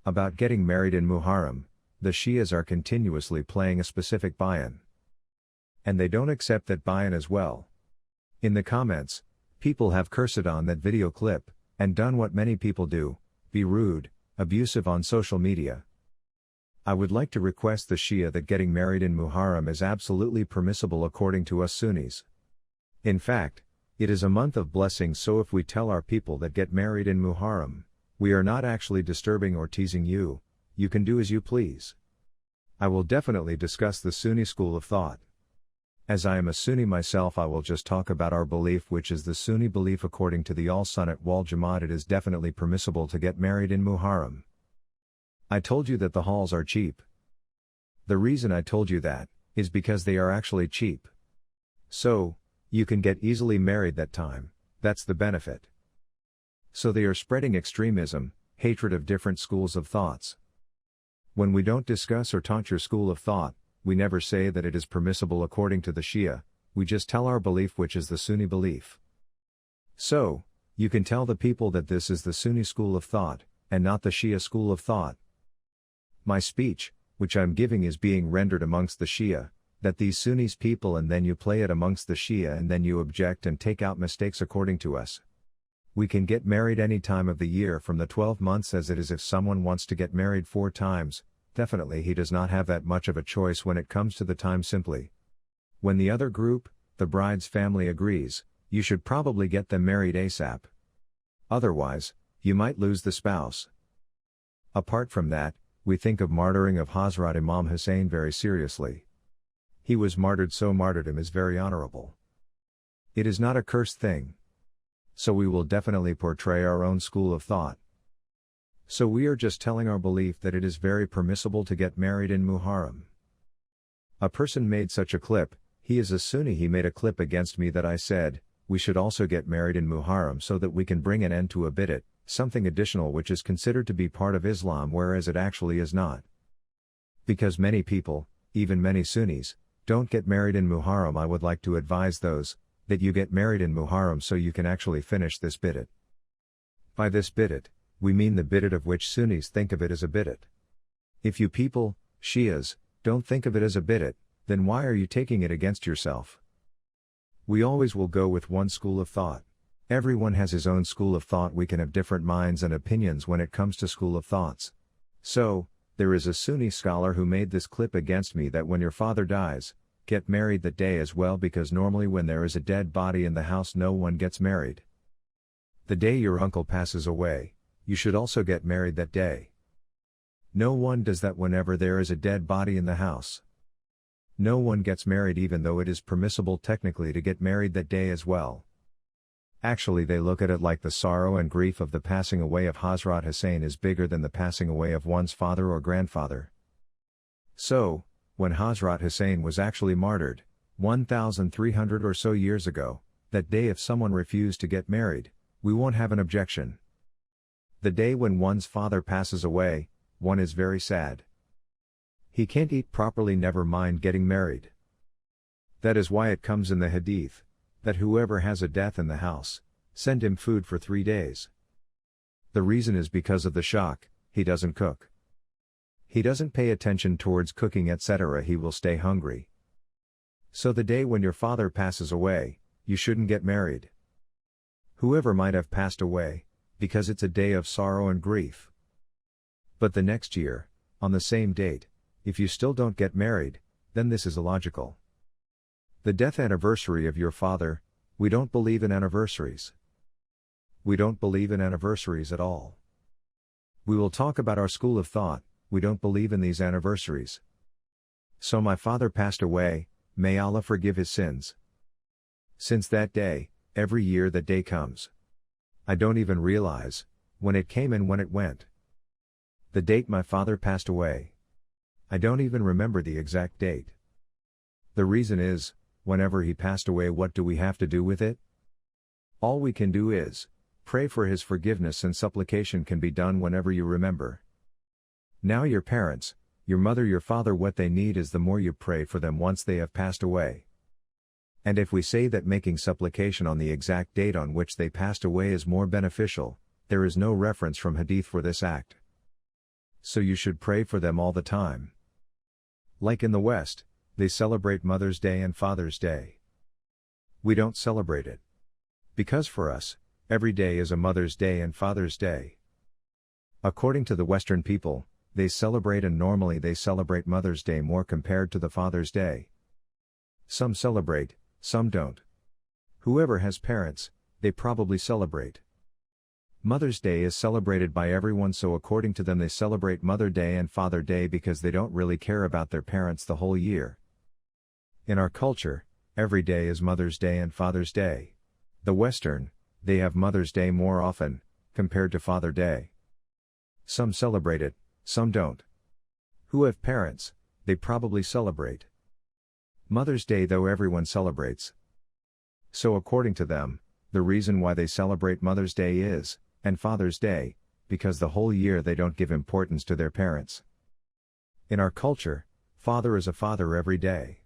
About getting married in Muharram, the Shias are continuously playing a specific Bayan. And they don't accept that Bayan as well. In the comments, people have cursed on that video clip, and done what many people do, be rude, abusive on social media. I would like to request the Shia that getting married in Muharram is absolutely permissible according to us Sunnis. In fact, it is a month of blessings, so if we tell our people that get married in Muharram, we are not actually disturbing or teasing you, you can do as you please. I will definitely discuss the Sunni school of thought. As I am a Sunni myself, I will just talk about our belief, which is the Sunni belief. According to the Al-Sunnat wal Jama'at, it is definitely permissible to get married in Muharram. I told you that the halls are cheap. The reason I told you that, is because they are actually cheap. So, you can get easily married that time, that's the benefit. So they are spreading extremism, hatred of different schools of thoughts. When we don't discuss or taunt your school of thought, we never say that it is permissible according to the Shia, we just tell our belief, which is the Sunni belief. So, you can tell the people that this is the Sunni school of thought, and not the Shia school of thought. My speech, which I'm giving, is being rendered amongst the Shia, that these Sunnis people, and then you play it amongst the Shia, and then you object and take out mistakes according to us. We can get married any time of the year from the 12 months as it is. If someone wants to get married 4 times, definitely he does not have that much of a choice when it comes to the time. Simply, when the other group, the bride's family, agrees, you should probably get them married ASAP. Otherwise, you might lose the spouse. Apart from that, we think of martyring of Hazrat Imam Hussein very seriously. He was martyred, so martyrdom is very honorable. It is not a cursed thing. So we will definitely portray our own school of thought. So we are just telling our belief that it is very permissible to get married in Muharram. A person made such a clip, he is a Sunni, he made a clip against me that I said, we should also get married in Muharram so that we can bring an end to a bid'at, something additional which is considered to be part of Islam, whereas it actually is not. Because many people, even many Sunnis, don't get married in Muharram, I would like to advise those, that you get married in Muharram so you can actually finish this bid'at. By this bid'at, we mean the bid'at of which Sunnis think of it as a bid'at. If you people, Shias, don't think of it as a bid'at, then why are you taking it against yourself? We always will go with one school of thought. Everyone has his own school of thought. We can have different minds and opinions when it comes to school of thoughts. So, there is a Sunni scholar who made this clip against me that when your father dies, get married that day as well, because normally when there is a dead body in the house no one gets married. The day your uncle passes away, you should also get married that day. No one does that whenever there is a dead body in the house. No one gets married, even though it is permissible technically to get married that day as well. Actually, they look at it like the sorrow and grief of the passing away of Hazrat Hussein is bigger than the passing away of one's father or grandfather. So, when Hazrat Hussein was actually martyred, 1,300 or so years ago, that day if someone refused to get married, we won't have an objection. The day when one's father passes away, one is very sad. He can't eat properly, never mind getting married. That is why it comes in the hadith, that whoever has a death in the house, send him food for 3 days. The reason is because of the shock, he doesn't cook. He doesn't pay attention towards cooking, etc. He will stay hungry. So the day when your father passes away, you shouldn't get married. Whoever might have passed away, because it's a day of sorrow and grief. But the next year, on the same date, if you still don't get married, then this is illogical. The death anniversary of your father, we don't believe in anniversaries. We don't believe in anniversaries at all. We will talk about our school of thought. We don't believe in these anniversaries. So my father passed away, may Allah forgive his sins. Since that day, every year that day comes. I don't even realize, when it came and when it went. The date my father passed away. I don't even remember the exact date. The reason is, whenever he passed away, what do we have to do with it? All we can do is, pray for his forgiveness, and supplication can be done whenever you remember. Now your parents, your mother, your father, what they need is the more you pray for them once they have passed away. And if we say that making supplication on the exact date on which they passed away is more beneficial, there is no reference from hadith for this act. So you should pray for them all the time. Like in the West, they celebrate Mother's Day and Father's Day. We don't celebrate it. Because for us, every day is a Mother's Day and Father's Day. According to the Western people, they celebrate, and normally they celebrate Mother's Day more compared to the Father's Day. Some celebrate, some don't. Whoever has parents, they probably celebrate. Mother's Day is celebrated by everyone, so according to them they celebrate Mother Day and Father Day because they don't really care about their parents the whole year. In our culture, every day is Mother's Day and Father's Day. The Western, they have Mother's Day more often, compared to Father Day. Some celebrate it, some don't. Who have parents, they probably celebrate. Mother's Day though everyone celebrates. So according to them, the reason why they celebrate Mother's Day is, and Father's Day, because the whole year they don't give importance to their parents. In our culture, father is a father every day.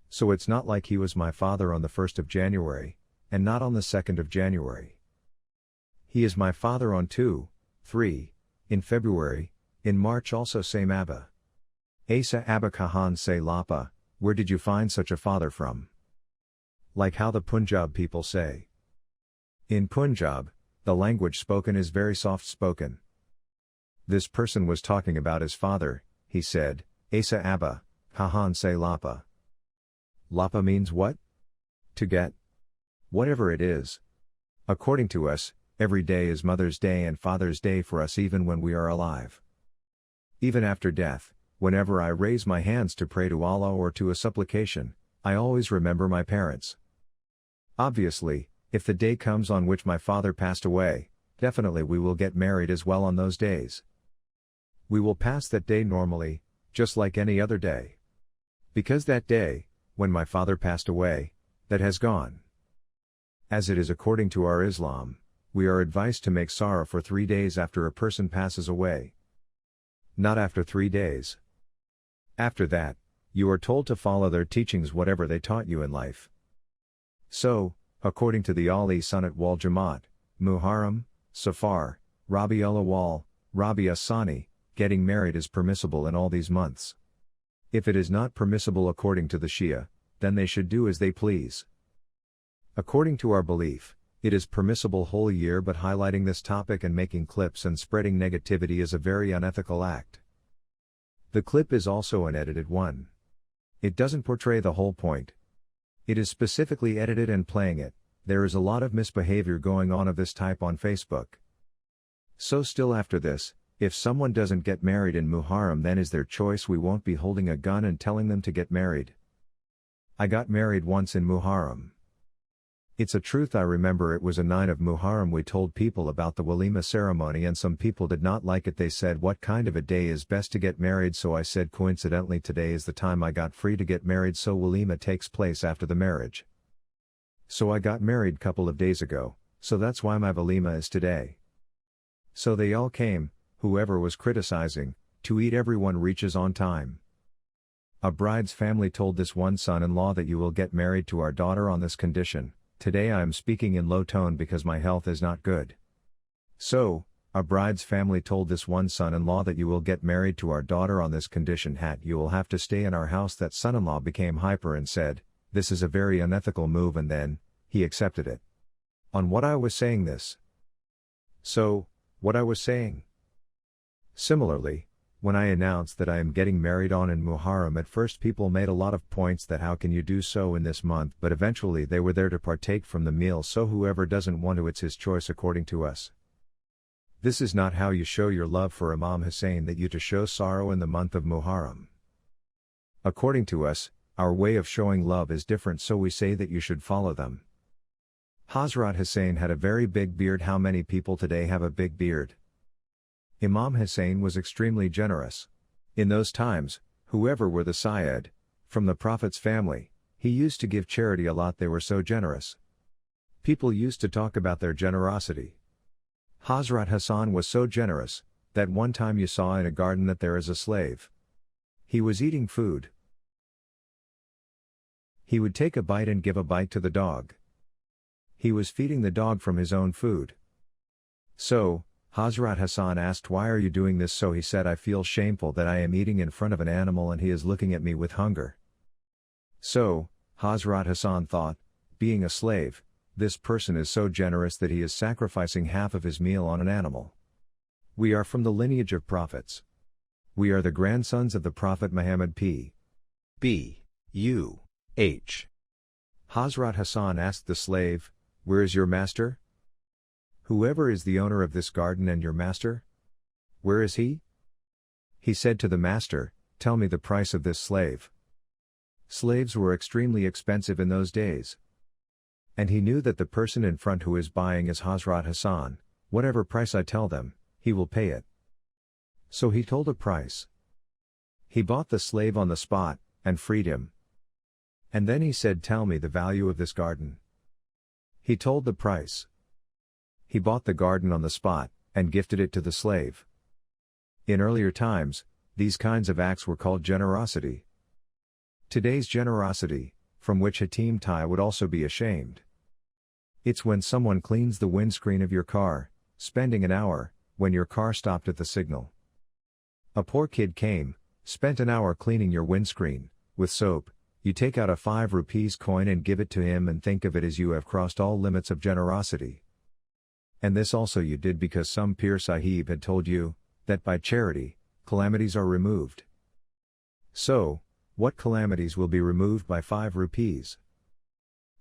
So it's not like he was my father on the 1st of January, and not on the 2nd of January. He is my father on 2, 3, in February, in March also same Abba. Asa Abba Kahan say Lapa, where did you find such a father from? Like how the Punjab people say. In Punjab, the language spoken is very soft spoken. This person was talking about his father, he said, Asa Abba, Kahan say Lapa. Lapa means what? To get. Whatever it is. According to us, every day is Mother's Day and Father's Day for us even when we are alive. Even after death, whenever I raise my hands to pray to Allah or to a supplication, I always remember my parents. Obviously, if the day comes on which my father passed away, definitely we will get married as well on those days. We will pass that day normally, just like any other day. Because that day, when my father passed away, that has gone. As it is according to our Islam, we are advised to make sorrow for 3 days after a person passes away. Not after 3 days. After that, you are told to follow their teachings whatever they taught you in life. So, according to the Ali Sunnat wal Jamaat, Muharram, Safar, Rabi ul Awwal, Rabi as-Sani, getting married is permissible in all these months. If it is not permissible according to the Shia, then they should do as they please. According to our belief, it is permissible whole year, but highlighting this topic and making clips and spreading negativity is a very unethical act. The clip is also an edited one. It doesn't portray the whole point. It is specifically edited and playing it. There is a lot of misbehavior going on of this type on Facebook. So still after this, if someone doesn't get married in Muharram, then is their choice. We won't be holding a gun and telling them to get married. I got married once in Muharram. It's a truth. I remember it was a 9 of Muharram. We told people about the walima ceremony and some people did not like it. They said what kind of a day is best to get married, so I said coincidentally today is the time I got free to get married, so walima takes place after the marriage. So I got married couple of days ago, so that's why my walima is today. So they all came, whoever was criticizing, to eat. Everyone reaches on time. A bride's family told this one son-in-law that you will get married to our daughter on this condition. Today I am speaking in low tone because my health is not good. So, a bride's family told this one son-in-law that you will get married to our daughter on this condition. You will have to stay in our house. That son-in-law became hyper and said, this is a very unethical move, and then, he accepted it. On what I was saying this. So, what I was saying. Similarly, when I announced that I am getting married on in Muharram, at first people made a lot of points that how can you do so in this month, but eventually they were there to partake from the meal, so whoever doesn't want to, it's his choice according to us. This is not how you show your love for Imam Hussein, that you to show sorrow in the month of Muharram. According to us, our way of showing love is different, so we say that you should follow them. Hazrat Hussein had a very big beard. How many people today have a big beard? Imam Hussein was extremely generous. In those times, whoever were the Sayyid, from the Prophet's family, he used to give charity a lot. They were so generous. People used to talk about their generosity. Hazrat Hassan was so generous, that one time you saw in a garden that there is a slave. He was eating food. He would take a bite and give a bite to the dog. He was feeding the dog from his own food. So, Hazrat Hassan asked, why are you doing this? So he said, I feel shameful that I am eating in front of an animal and he is looking at me with hunger. So, Hazrat Hassan thought, being a slave, this person is so generous that he is sacrificing half of his meal on an animal. We are from the lineage of prophets. We are the grandsons of the Prophet Muhammad p. U. H. Hazrat Hassan asked the slave, where is your master? Whoever is the owner of this garden and your master? Where is he? He said to the master, tell me the price of this slave. Slaves were extremely expensive in those days. And he knew that the person in front who is buying is Hazrat Hassan, whatever price I tell them, he will pay it. So he told a price. He bought the slave on the spot, and freed him. And then he said, tell me the value of this garden. He told the price. He bought the garden on the spot, and gifted it to the slave. In earlier times, these kinds of acts were called generosity. Today's generosity, from which Hatim Tai would also be ashamed. It's when someone cleans the windscreen of your car, spending an hour, when your car stopped at the signal. A poor kid came, spent an hour cleaning your windscreen, with soap, you take out a 5 rupees coin and give it to him and think of it as you have crossed all limits of generosity. And this also you did because some Pir Sahib had told you, that by charity, calamities are removed. So, what calamities will be removed by 5 rupees?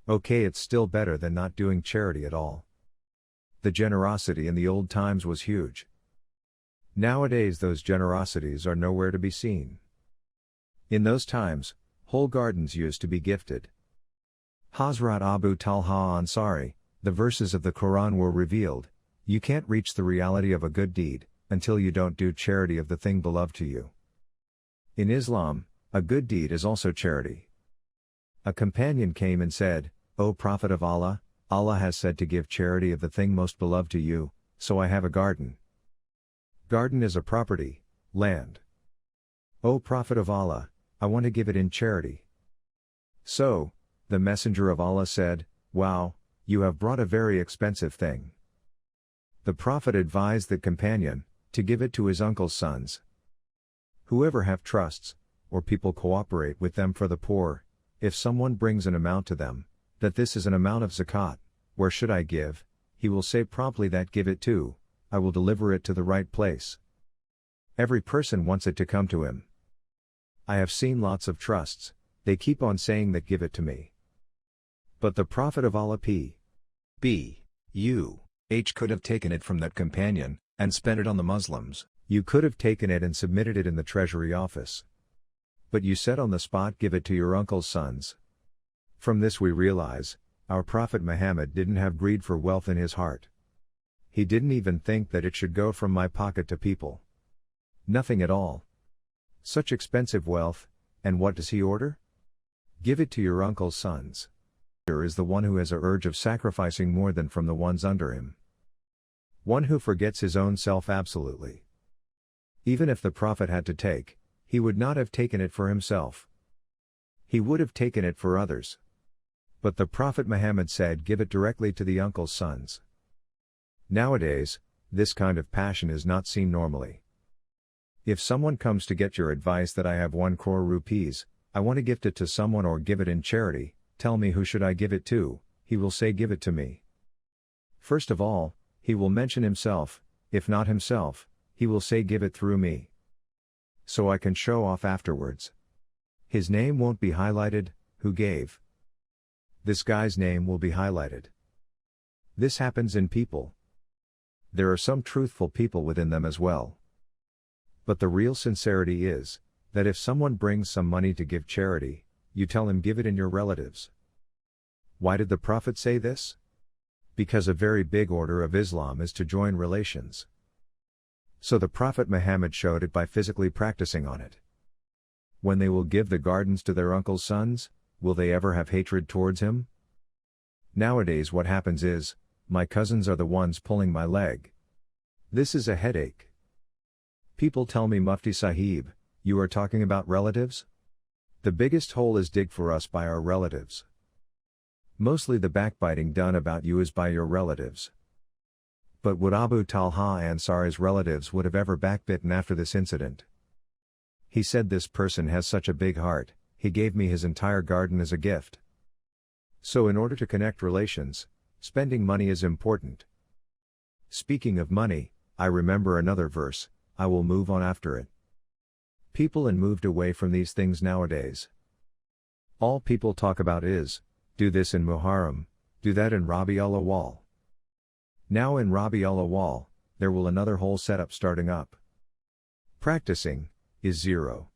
Okay, it's still better than not doing charity at all. The generosity in the old times was huge. Nowadays those generosities are nowhere to be seen. In those times, whole gardens used to be gifted. Hazrat Abu Talha Ansari, the verses of the Quran were revealed, you can't reach the reality of a good deed, until you don't do charity of the thing beloved to you. In Islam, a good deed is also charity. A companion came and said, O Prophet of Allah, Allah has said to give charity of the thing most beloved to you, so I have a garden. Garden is a property, land. O Prophet of Allah, I want to give it in charity. So, the Messenger of Allah said, wow, you have brought a very expensive thing. The Prophet advised the companion, to give it to his uncle's sons. Whoever have trusts, or people cooperate with them for the poor, if someone brings an amount to them, that this is an amount of zakat, where should I give, he will say promptly that give it to, I will deliver it to the right place. Every person wants it to come to him. I have seen lots of trusts, they keep on saying that give it to me. But the Prophet of Allah p. U. H could have taken it from that companion, and spent it on the Muslims. You could have taken it and submitted it in the treasury office. But you said on the spot give it to your uncle's sons. From this we realize, our Prophet Muhammad didn't have greed for wealth in his heart. He didn't even think that it should go from my pocket to people. Nothing at all. Such expensive wealth, and what does he order? Give it to your uncle's sons. Is the one who has a urge of sacrificing more than from the ones under him. One who forgets his own self absolutely. Even if the Prophet had to take, he would not have taken it for himself. He would have taken it for others. But the Prophet Muhammad said give it directly to the uncle's sons. Nowadays, this kind of passion is not seen normally. If someone comes to get your advice that I have 1 crore rupees, I want to gift it to someone or give it in charity, tell me who should I give it to, he will say give it to me. First of all, he will mention himself, if not himself, he will say give it through me. So I can show off afterwards. His name won't be highlighted, who gave. This guy's name will be highlighted. This happens in people. There are some truthful people within them as well. But the real sincerity is, that if someone brings some money to give charity, you tell him give it in your relatives. Why did the Prophet say this? Because a very big order of Islam is to join relations. So the Prophet Muhammad showed it by physically practicing on it. When they will give the gardens to their uncle's sons, will they ever have hatred towards him? Nowadays what happens is, my cousins are the ones pulling my leg. This is a headache. People tell me Mufti Sahib, you are talking about relatives? The biggest hole is dig for us by our relatives. Mostly the backbiting done about you is by your relatives. But would Abu Talha Ansari's relatives would have ever backbitten after this incident? He said this person has such a big heart, he gave me his entire garden as a gift. So in order to connect relations, spending money is important. Speaking of money, I remember another verse, I will move on after it. People and moved away from these things nowadays. All people talk about is, do this in Muharram, do that in Rabi al-Awwal. Now in Rabi al-Awwal, there will another whole setup starting up. Practicing is zero.